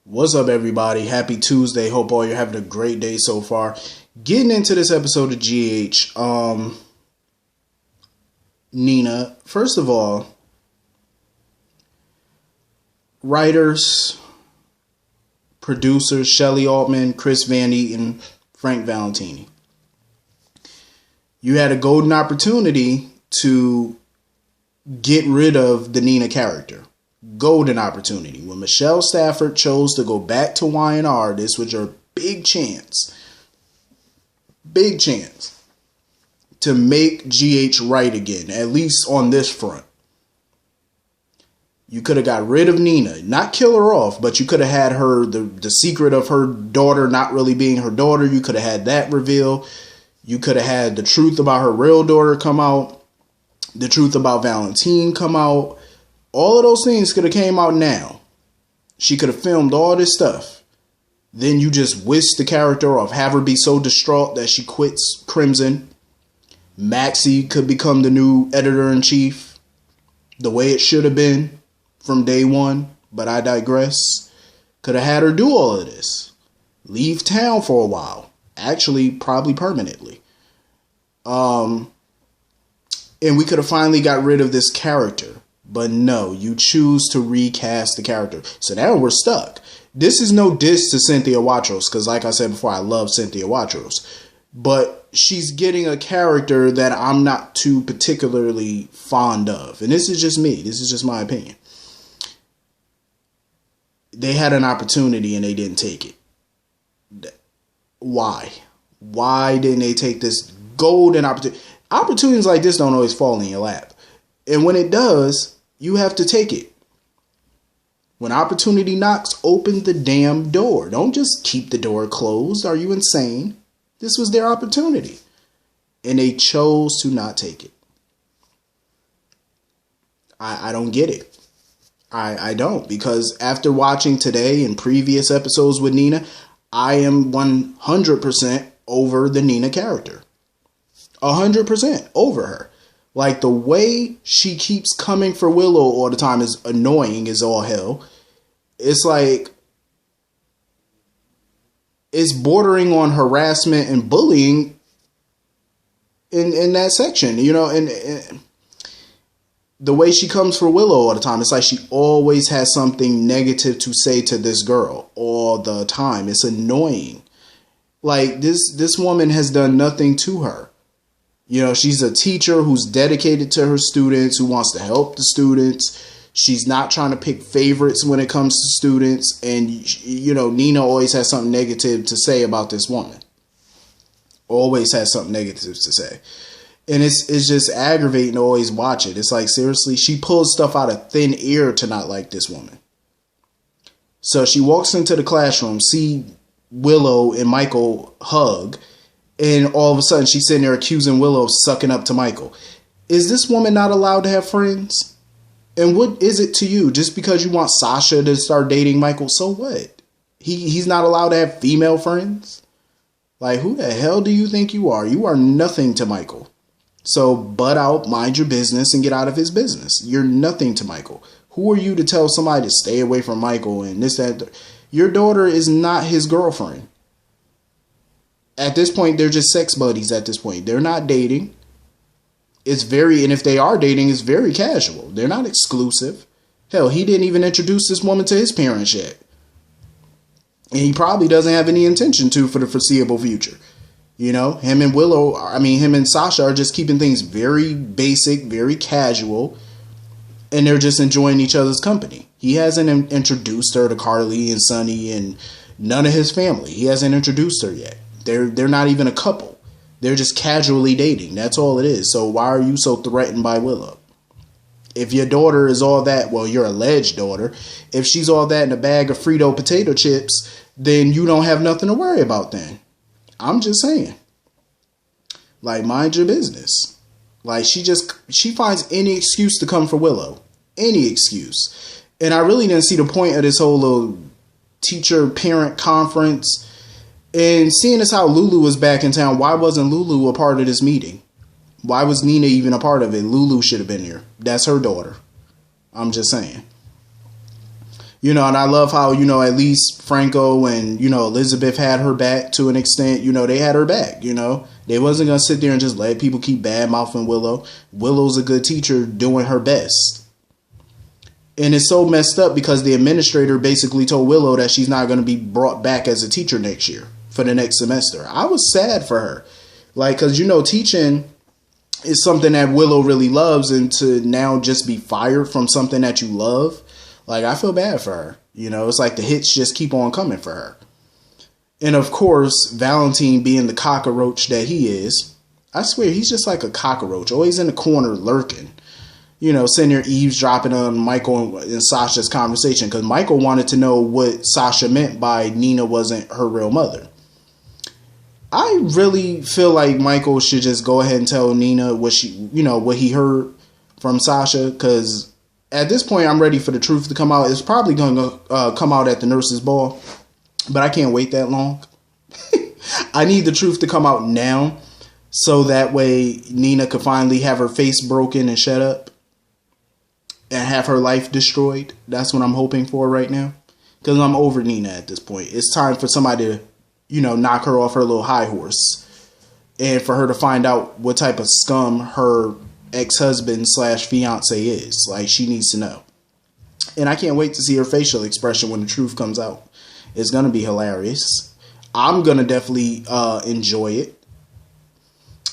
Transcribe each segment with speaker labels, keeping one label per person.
Speaker 1: What's up, everybody? Happy Tuesday. Hope all you're having a great day so far. Getting into this episode of GH. Nina, first of all, writers, producers, Shelley Altman, Chris Van Eaton, Frank Valentini. You had a golden opportunity to get rid of the Nina character. Golden opportunity. When Michelle Stafford chose to go back to Y&R, this was your big chance to make GH right again, at least on this front. You could have got rid of Nina, not kill her off, but you could have had her, the secret of her daughter not really being her daughter. You could have had that reveal. You could have had the truth about her real daughter come out, the truth about Valentine come out. All of those things could have came out now. She could have filmed all this stuff. Then you just whisk the character off. Have her be so distraught that she quits Crimson. Maxie could become the new editor-in-chief. The way it should have been from day one. But I digress. Could have had her do all of this. Leave town for a while. Actually, probably permanently. And we could have finally got rid of this character. But no, you choose to recast the character. So now we're stuck. This is no diss to Cynthia Watros, because like I said before, I love Cynthia Watros. But she's getting a character that I'm not too particularly fond of. And this is just me. This is just my opinion. They had an opportunity and they didn't take it. Why? Why didn't they take this golden opportunity? Opportunities like this don't always fall in your lap. And when it does, you have to take it. When opportunity knocks, open the damn door. Don't just keep the door closed. Are you insane? This was their opportunity. And they chose to not take it. I don't get it. I don't. Because after watching today and previous episodes with Nina, I am 100% over the Nina character. 100% over her. Like, the way she keeps coming for Willow all the time is annoying as all hell. It's like, it's bordering on harassment and bullying in that section, you know, and the way she comes for Willow all the time, it's like she always has something negative to say to this girl all the time. It's annoying. Like, this woman has done nothing to her. You know, she's a teacher who's dedicated to her students, who wants to help the students. She's not trying to pick favorites when it comes to students. And, you know, Nina always has something negative to say about this woman. Always has something negative to say. And it's just aggravating to always watch it. It's like, seriously, she pulls stuff out of thin air to not like this woman. So she walks into the classroom, see Willow and Michael hug. And all of a sudden, she's sitting there accusing Willow of sucking up to Michael. Is this woman not allowed to have friends? And what is it to you? Just because you want Sasha to start dating Michael, so what? He's not allowed to have female friends? Like, who the hell do you think you are? You are nothing to Michael. So butt out, mind your business, and get out of his business. You're nothing to Michael. Who are you to tell somebody to stay away from Michael and this, that? Your daughter is not his girlfriend. At this point, they're just sex buddies at this point. They're not dating. And if they are dating, it's very casual. They're not exclusive. Hell, he didn't even introduce this woman to his parents yet. And he probably doesn't have any intention to for the foreseeable future. You know, him and Sasha are just keeping things very basic, very casual. And they're just enjoying each other's company. He hasn't introduced her to Carly and Sonny and none of his family. He hasn't introduced her yet. They're not even a couple. They're just casually dating. That's all it is. So why are you so threatened by Willow? If your daughter is all that, well, your alleged daughter, if she's all that in a bag of Frito potato chips, then you don't have nothing to worry about then. I'm just saying. Like, mind your business. Like, she finds any excuse to come for Willow. Any excuse. And I really didn't see the point of this whole little teacher-parent conference. And seeing as how Lulu was back in town, why wasn't Lulu a part of this meeting? Why was Nina even a part of it? Lulu should have been there. That's her daughter. I'm just saying. You know, and I love how, you know, at least Franco and, you know, Elizabeth had her back to an extent. You know, they had her back, you know. They wasn't going to sit there and just let people keep bad-mouthing Willow. Willow's a good teacher doing her best. And it's so messed up because the administrator basically told Willow that she's not going to be brought back as a teacher next year for the next semester. I was sad for her. Like, because, you know, teaching is something that Willow really loves, and to now just be fired from something that you love, like, I feel bad for her. You know, it's like the hits just keep on coming for her. And of course, Valentine being the cockroach that he is, I swear he's just like a cockroach, always in the corner lurking. You know, sitting there eavesdropping on Michael and Sasha's conversation, because Michael wanted to know what Sasha meant by Nina wasn't her real mother. I really feel like Michael should just go ahead and tell Nina what he heard from Sasha, because at this point, I'm ready for the truth to come out. It's probably going to come out at the nurse's ball, but I can't wait that long. I need the truth to come out now, so that way Nina could finally have her face broken and shut up and have her life destroyed. That's what I'm hoping for right now, because I'm over Nina at this point. It's time for somebody to, you know, knock her off her little high horse, and for her to find out what type of scum her ex-husband / fiance is. Like, she needs to know. And I can't wait to see her facial expression when the truth comes out. It's going to be hilarious. I'm going to definitely enjoy it.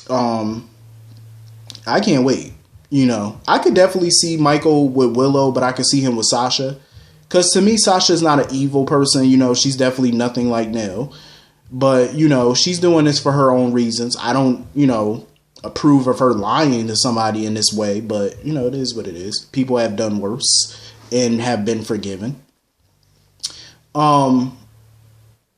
Speaker 1: I can't wait. You know, I could definitely see Michael with Willow, but I could see him with Sasha. Because to me, Sasha's not an evil person. You know, she's definitely nothing like Nell. But, you know, she's doing this for her own reasons. I don't, you know, approve of her lying to somebody in this way, but, you know, it is what it is. People have done worse and have been forgiven. And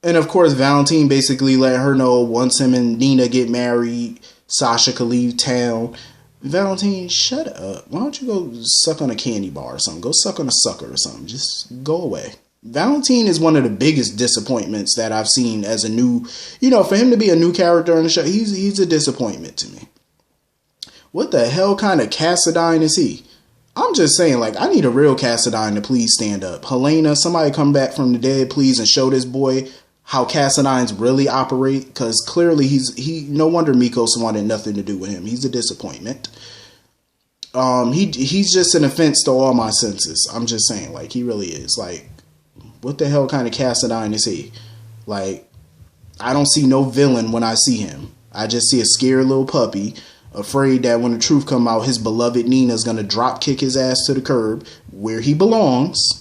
Speaker 1: of course, Valentine basically let her know once him and Nina get married, Sasha could leave town. Valentine, shut up. Why don't you go suck on a candy bar or something? Go suck on a sucker or something. Just go away. Valentine is one of the biggest disappointments that I've seen as a new, you know, for him to be a new character in the show, he's a disappointment to me. What the hell kind of Cassadine is he? I'm just saying, like, I need a real Cassadine to please stand up. Helena, somebody come back from the dead, please, and show this boy how Cassadines really operate, because clearly no wonder Mikos wanted nothing to do with him. He's a disappointment. He's just an offense to all my senses. I'm just saying, like, he really is. Like, what the hell kind of Cassadine is he? Like, I don't see no villain when I see him. I just see a scared little puppy, afraid that when the truth come out, his beloved Nina's gonna drop kick his ass to the curb where he belongs.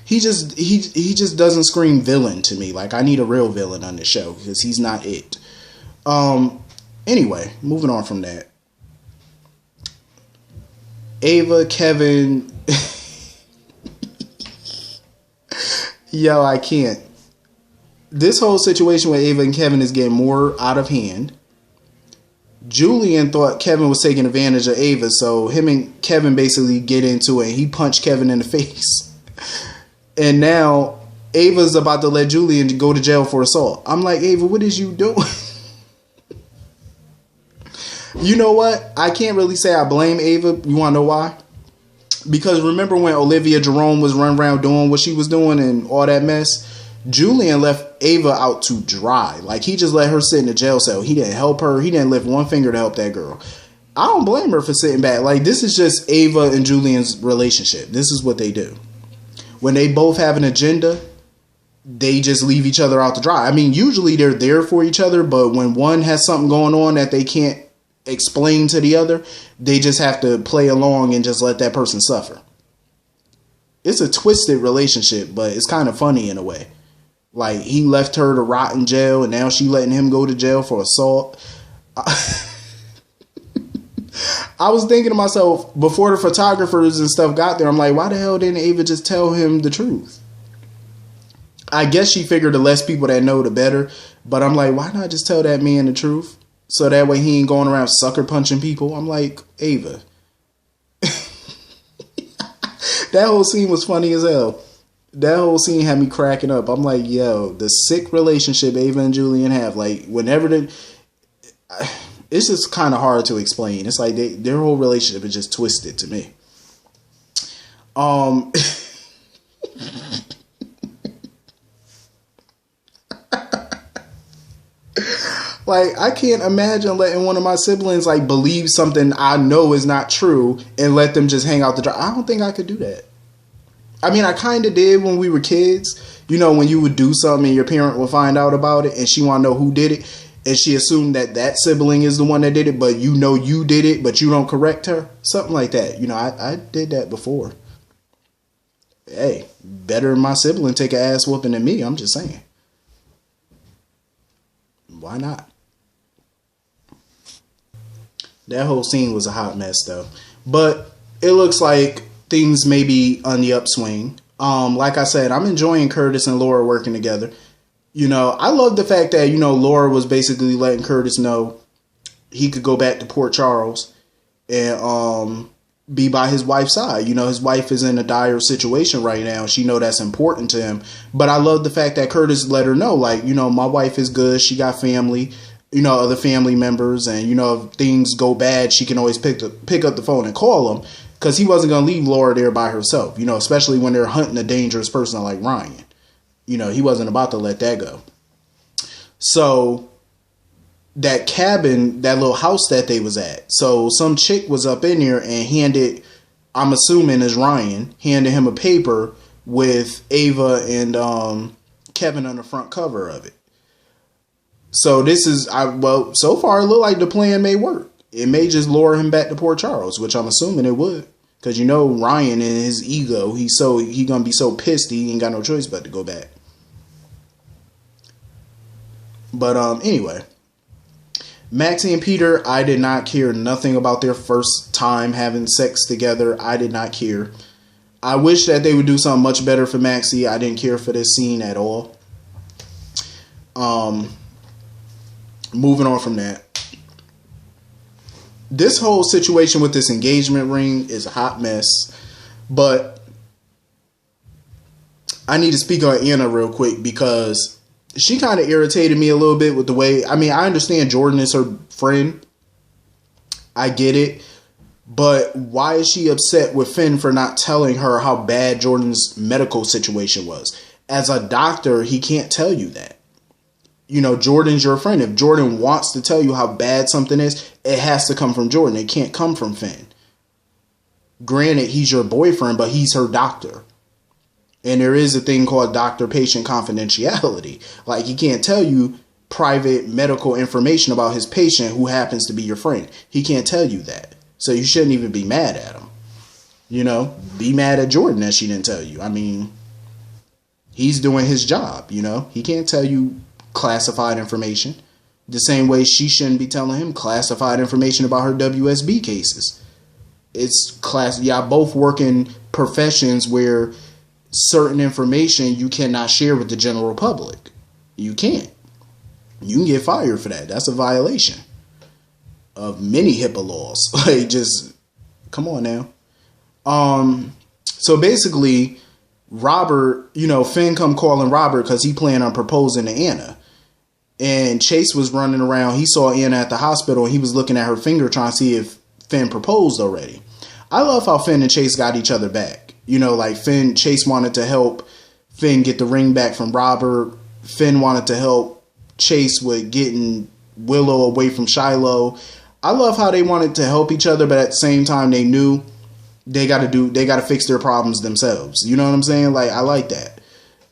Speaker 1: He just doesn't scream villain to me. Like, I need a real villain on the show, because he's not it. Anyway, moving on from that. Ava, Kevin. Yo, I can't. This whole situation with Ava and Kevin is getting more out of hand. Julian thought Kevin was taking advantage of Ava, so him and Kevin basically get into it, and he punched Kevin in the face. And now Ava's about to let Julian go to jail for assault. I'm like, Ava, what is you doing? You know what? I can't really say I blame Ava. You want to know why? Because remember when Olivia Jerome was running around doing what she was doing and all that mess? Julian left Ava out to dry. Like, he just let her sit in the jail cell. He didn't help her. He didn't lift one finger to help that girl. I don't blame her for sitting back. Like, this is just Ava and Julian's relationship. This is what they do. When they both have an agenda, they just leave each other out to dry. I mean, usually they're there for each other, but when one has something going on that they can't explain to the other, they just have to play along and just let that person suffer. It's a twisted relationship, but it's kind of funny in a way. Like, he left her to rot in jail, and now she letting him go to jail for assault. I was thinking to myself, before the photographers and stuff got there, I'm like, why the hell didn't Ava just tell him the truth? I guess she figured the less people that know, the better. But I'm like, why not just tell that man the truth? So that way he ain't going around sucker punching people. I'm like, Ava. That whole scene was funny as hell. That whole scene had me cracking up. I'm like, yo, the sick relationship Ava and Julian have. Like, whenever it's just kind of hard to explain. It's like their whole relationship is just twisted to me. Like, I can't imagine letting one of my siblings like believe something I know is not true and let them just hang out the door. I don't think I could do that. I mean, I kind of did when we were kids. You know, when you would do something and your parent would find out about it and she want to know who did it. And she assumed that that sibling is the one that did it, but you know you did it, but you don't correct her. Something like that. You know, I did that before. Hey, better my sibling take an ass whooping than me. I'm just saying. Why not? That whole scene was a hot mess, though. But it looks like things may be on the upswing. Like I said, I'm enjoying Curtis and Laura working together. You know, I love the fact that, you know, Laura was basically letting Curtis know he could go back to Port Charles and be by his wife's side. You know, his wife is in a dire situation right now. She know that's important to him. But I love the fact that Curtis let her know, like, you know, my wife is good. She got family, you know, other family members. And, you know, if things go bad, she can always pick up the phone and call them. Because he wasn't going to leave Laura there by herself, you know, especially when they're hunting a dangerous person like Ryan. You know, he wasn't about to let that go. So that cabin, that little house that they was at. So some chick was up in there and handed, I'm assuming is Ryan, handed him a paper with Ava and Kevin on the front cover of it. So this is, well, so far it looked like the plan may work. It may just lure him back to Port Charles, which I'm assuming it would. Because, you know, Ryan and his ego, he going to be so pissed he ain't got no choice but to go back. But anyway, Maxie and Peter, I did not care nothing about their first time having sex together. I did not care. I wish that they would do something much better for Maxie. I didn't care for this scene at all. Moving on from that. This whole situation with this engagement ring is a hot mess. But I need to speak on Anna real quick because she kind of irritated me a little bit with the way, I mean, I understand Jordan is her friend. I get it. But why is she upset with Finn for not telling her how bad Jordan's medical situation was? As a doctor, he can't tell you that. You know, Jordan's your friend. If Jordan wants to tell you how bad something is, it has to come from Jordan. It can't come from Finn. Granted, he's your boyfriend, but he's her doctor. And there is a thing called doctor-patient confidentiality. Like, he can't tell you private medical information about his patient who happens to be your friend. He can't tell you that. So you shouldn't even be mad at him. You know, be mad at Jordan that she didn't tell you. I mean, he's doing his job, you know. He can't tell you classified information. The same way she shouldn't be telling him classified information about her WSB cases. It's y'all both work in professions where certain information you cannot share with the general public. You can't. You can get fired for that. That's a violation of many HIPAA laws. Like, just come on now. So basically, Robert, you know, Finn come calling Robert because he planned on proposing to Anna. And Chase was running around. He saw Anna at the hospital and he was looking at her finger trying to see if Finn proposed already. I love how Finn and Chase got each other back. You know, like Chase wanted to help Finn get the ring back from Robert. Finn wanted to help Chase with getting Willow away from Shiloh. I love how they wanted to help each other, but at the same time they knew they got to fix their problems themselves. You know what I'm saying? Like, I like that.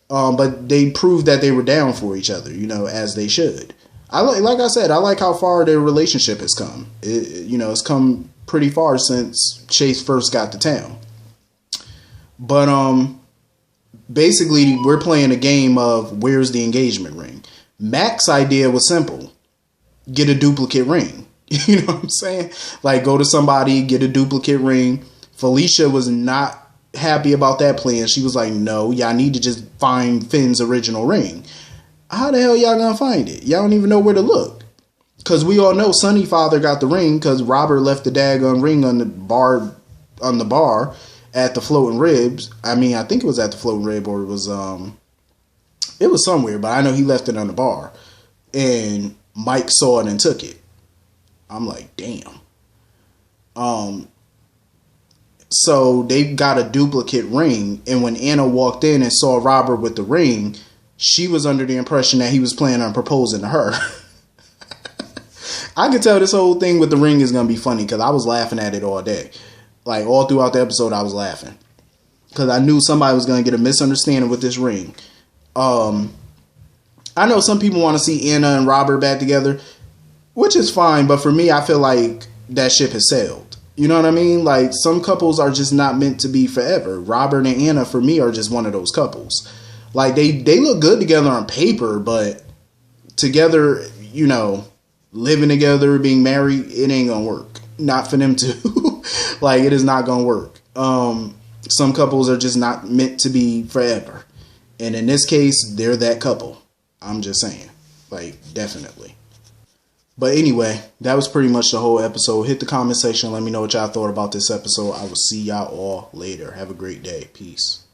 Speaker 1: But they proved that they were down for each other, you know, as they should. Like I said, I like how far their relationship has come. It's come pretty far since Chase first got to town. But basically, we're playing a game of where's the engagement ring. Mac's idea was simple: get a duplicate ring. You know what I'm saying? Like, go to somebody, get a duplicate ring. Felicia was not happy about that plan. She was like, no, y'all need to just find Finn's original ring. How the hell y'all gonna find it? Y'all don't even know where to look. Because we all know Sonny father got the ring because Robert left the daggone ring on the bar at the Floating Ribs. I mean, I think it was at the Floating Rib, or it was somewhere, but I know he left it on the bar. And Mike saw it and took it. I'm like, damn. So they got a duplicate ring, and when Anna walked in and saw Robert with the ring, she was under the impression that he was planning on proposing to her. I could tell this whole thing with the ring is gonna be funny because I was laughing at it all day. Like all throughout the episode, I was laughing because I knew somebody was gonna get a misunderstanding with this ring. I know some people want to see Anna and Robert back together, which is fine, but for me, I feel like that ship has sailed. You know what I mean? Like, some couples are just not meant to be forever. Robert and Anna, for me, are just one of those couples. Like, they look good together on paper, but together, you know, living together, being married, it ain't gonna work. Not for them to. Like, it is not gonna work. Some couples are just not meant to be forever. And in this case, they're that couple. I'm just saying. Like, definitely. But anyway, that was pretty much the whole episode. Hit the comment section. Let me know what y'all thought about this episode. I will see y'all all later. Have a great day. Peace.